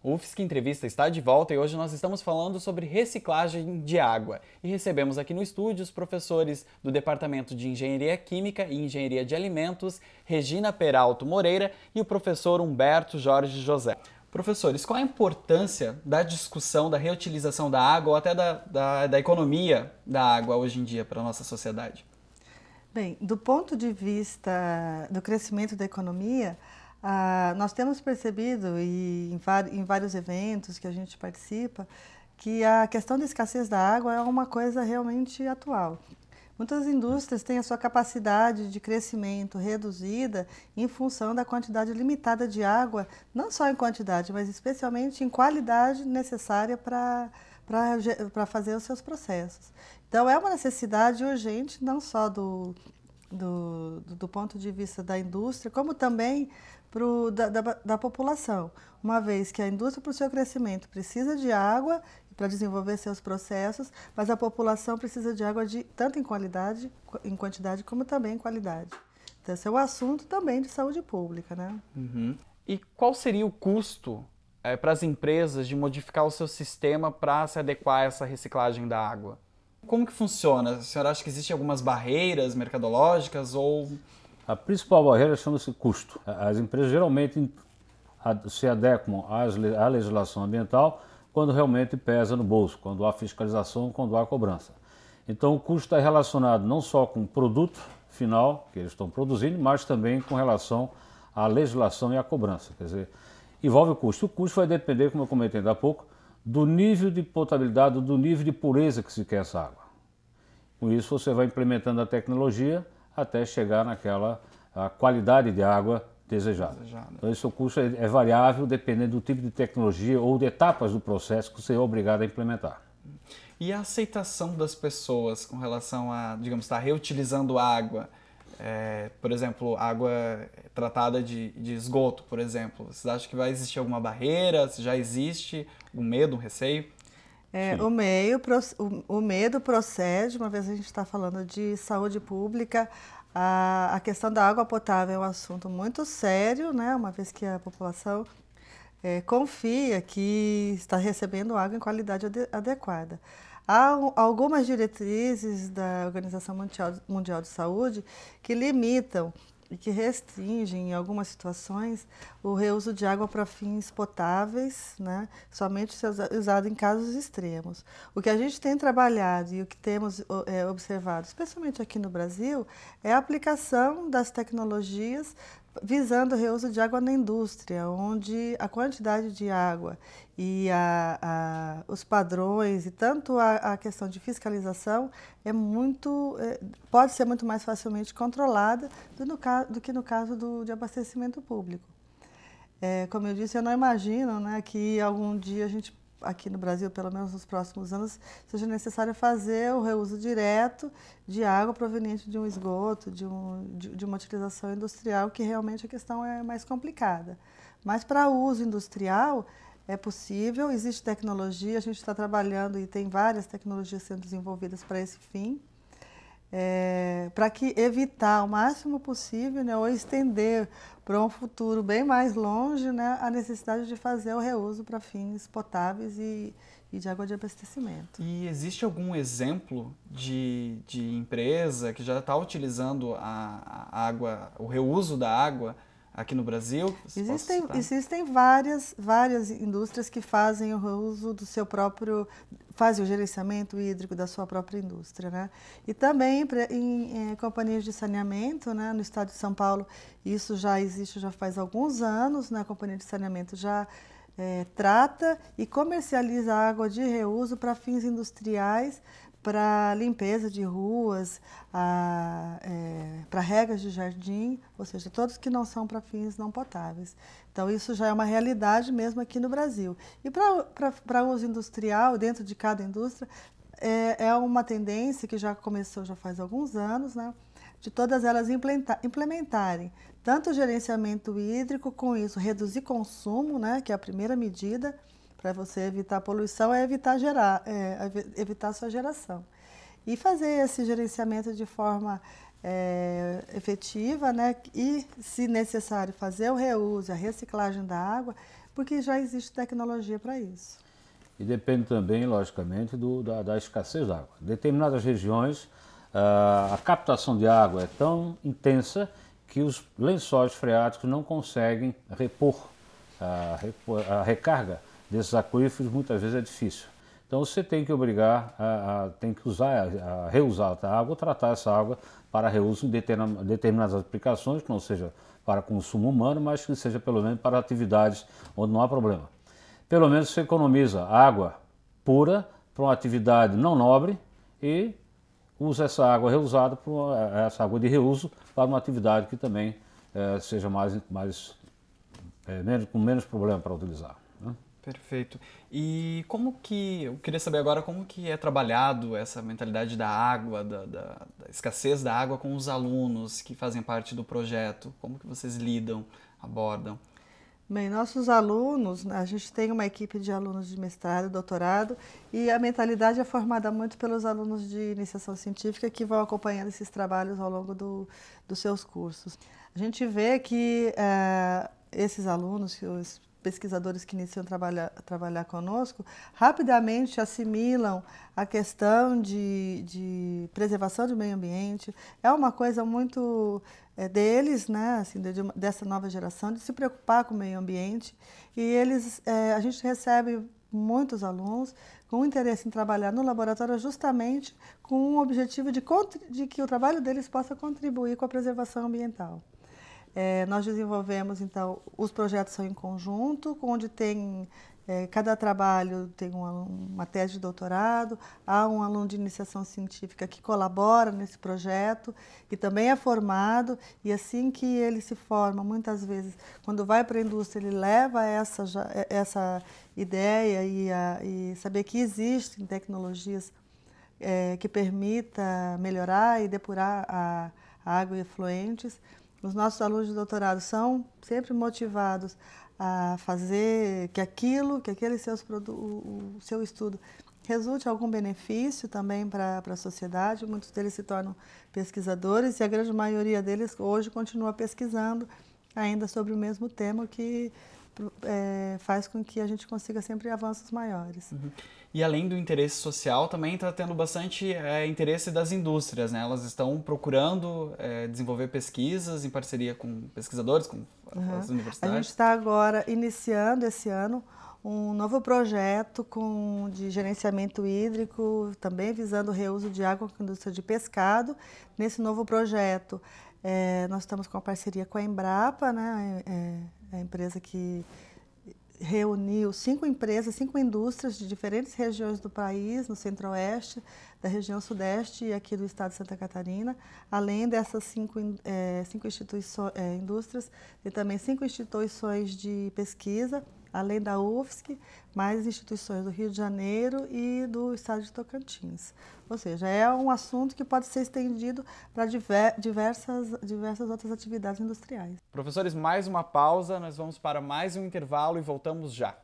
O UFSC Entrevista está de volta e hoje nós estamos falando sobre reciclagem de água. E recebemos aqui no estúdio os professores do Departamento de Engenharia Química e Engenharia de Alimentos, Regina Peralto Moreira e o professor Humberto Jorge José. Professores, qual a importância da discussão da reutilização da água ou até da economia da água hoje em dia para a nossa sociedade? Bem, do ponto de vista do crescimento da economia, nós temos percebido, em vários eventos que a gente participa, que a questão da escassez da água é uma coisa realmente atual. Muitas indústrias têm a sua capacidade de crescimento reduzida em função da quantidade limitada de água, não só em quantidade, mas especialmente em qualidade necessária para fazer os seus processos. Então, é uma necessidade urgente, não só do ponto de vista da indústria, como também da população, uma vez que a indústria, para o seu crescimento, precisa de água para desenvolver seus processos, mas a população precisa de água tanto em quantidade, como também em qualidade. Então, esse é o assunto também de saúde pública, né? Uhum. E qual seria o custo para as empresas de modificar o seu sistema para se adequar a essa reciclagem da água? Como que funciona? A senhora acha que existem algumas barreiras mercadológicas ou... A principal barreira chama-se custo. As empresas geralmente se adequam à legislação ambiental quando realmente pesa no bolso, quando há fiscalização, quando há cobrança. Então o custo está relacionado não só com o produto final que eles estão produzindo, mas também com relação à legislação e à cobrança. Quer dizer, envolve o custo. O custo vai depender, como eu comentei ainda há pouco, do nível de potabilidade, do nível de pureza que se quer essa água. Com isso você vai implementando a tecnologia até chegar naquela qualidade de água desejada. Então esse custo é variável dependendo do tipo de tecnologia ou de etapas do processo que você é obrigado a implementar. E a aceitação das pessoas com relação a, digamos, estar reutilizando água? Por exemplo, água tratada de esgoto, por exemplo. Vocês acham que vai existir alguma barreira? Se já existe um medo, um receio? O medo procede, uma vez a gente está falando de saúde pública, a questão da água potável é um assunto muito sério, né? Uma vez que a população confia que está recebendo água em qualidade adequada. Há algumas diretrizes da Organização Mundial de Saúde que limitam e que restringem, em algumas situações, o reuso de água para fins potáveis, né? Somente ser usado em casos extremos. O que a gente tem trabalhado e o que temos observado, especialmente aqui no Brasil, é a aplicação das tecnologias visando o reuso de água na indústria, onde a quantidade de água e os padrões e tanto a questão de fiscalização pode ser muito mais facilmente controlada do que no caso de abastecimento público. Como eu disse, eu não imagino, né, que algum dia a gente, aqui no Brasil, pelo menos nos próximos anos, seja necessário fazer o reuso direto de água proveniente de um esgoto, de uma utilização industrial, que realmente a questão é mais complicada. Mas para uso industrial é possível, existe tecnologia, a gente está trabalhando e tem várias tecnologias sendo desenvolvidas para esse fim, para evitar o máximo possível, né, ou estender para um futuro bem mais longe, né, a necessidade de fazer o reuso para fins potáveis e de água de abastecimento. E existe algum exemplo de empresa que já está utilizando a água, o reuso da água aqui no Brasil? Existem várias indústrias que fazem o reuso fazem o gerenciamento hídrico da sua própria indústria, né? E também em companhias de saneamento, né? No estado de São Paulo, isso já existe já faz alguns anos, né? A companhia de saneamento já trata e comercializa água de reuso para fins industriais, para limpeza de ruas, para regas de jardim, ou seja, todos que não são para fins não potáveis. Então, isso já é uma realidade mesmo aqui no Brasil. E para uso industrial, dentro de cada indústria, é uma tendência que já começou já faz alguns anos, né, de todas elas implementarem tanto o gerenciamento hídrico, com isso reduzir consumo, né, que é a primeira medida, para você evitar a poluição é evitar a sua geração. E fazer esse gerenciamento de forma efetiva, né? E, se necessário, fazer o reuso, a reciclagem da água, porque já existe tecnologia para isso. E depende também, logicamente, da escassez de água. Em determinadas regiões, a captação de água é tão intensa que os lençóis freáticos não conseguem repor. A recarga desses aquíferos muitas vezes é difícil. Então você tem que obrigar, tem que reusar a água, ou tratar essa água para reuso em determinadas aplicações, que não seja para consumo humano, mas que seja pelo menos para atividades onde não há problema. Pelo menos você economiza água pura para uma atividade não nobre e usa essa água reusada, essa água de reuso, para uma atividade que também seja com menos problema para utilizar, né? Perfeito. E eu queria saber agora como que é trabalhado essa mentalidade da água, da escassez da água com os alunos que fazem parte do projeto. Como que vocês lidam, abordam? Bem, nossos alunos, a gente tem uma equipe de alunos de mestrado, doutorado, e a mentalidade é formada muito pelos alunos de iniciação científica que vão acompanhando esses trabalhos ao longo dos seus cursos. A gente vê que esses alunos, os pesquisadores que iniciam a trabalhar conosco, rapidamente assimilam a questão de preservação do meio ambiente. É uma coisa muito deles, né, assim, dessa nova geração, de se preocupar com o meio ambiente. E a gente recebe muitos alunos com interesse em trabalhar no laboratório justamente com o objetivo de que o trabalho deles possa contribuir com a preservação ambiental. Nós desenvolvemos, então, os projetos são em conjunto, onde cada trabalho tem uma tese de doutorado, há um aluno de iniciação científica que colabora nesse projeto, que também é formado, e assim que ele se forma, muitas vezes, quando vai para a indústria, ele leva essa ideia e saber que existem tecnologias que permita melhorar e depurar a água e efluentes. Os nossos alunos de doutorado são sempre motivados a fazer que aquele seu estudo resulte em algum benefício também para a sociedade. Muitos deles se tornam pesquisadores e a grande maioria deles hoje continua pesquisando ainda sobre o mesmo tema, que faz com que a gente consiga sempre avanços maiores. Uhum. E além do interesse social, também está tendo bastante interesse das indústrias, né? Elas estão procurando desenvolver pesquisas em parceria com pesquisadores, com as universidades. A gente está agora iniciando esse ano um novo projeto de gerenciamento hídrico, também visando o reuso de água com a indústria de pescado. Nesse novo projeto, nós estamos com a parceria com a Embrapa, né? A empresa que reuniu 5 indústrias de diferentes regiões do país, no centro-oeste, da região sudeste e aqui do estado de Santa Catarina. Além dessas 5 indústrias, tem também 5 instituições de pesquisa, além da UFSC, mais instituições do Rio de Janeiro e do estado de Tocantins. Ou seja, é um assunto que pode ser estendido para diversas outras atividades industriais. Professores, mais uma pausa, nós vamos para mais um intervalo e voltamos já.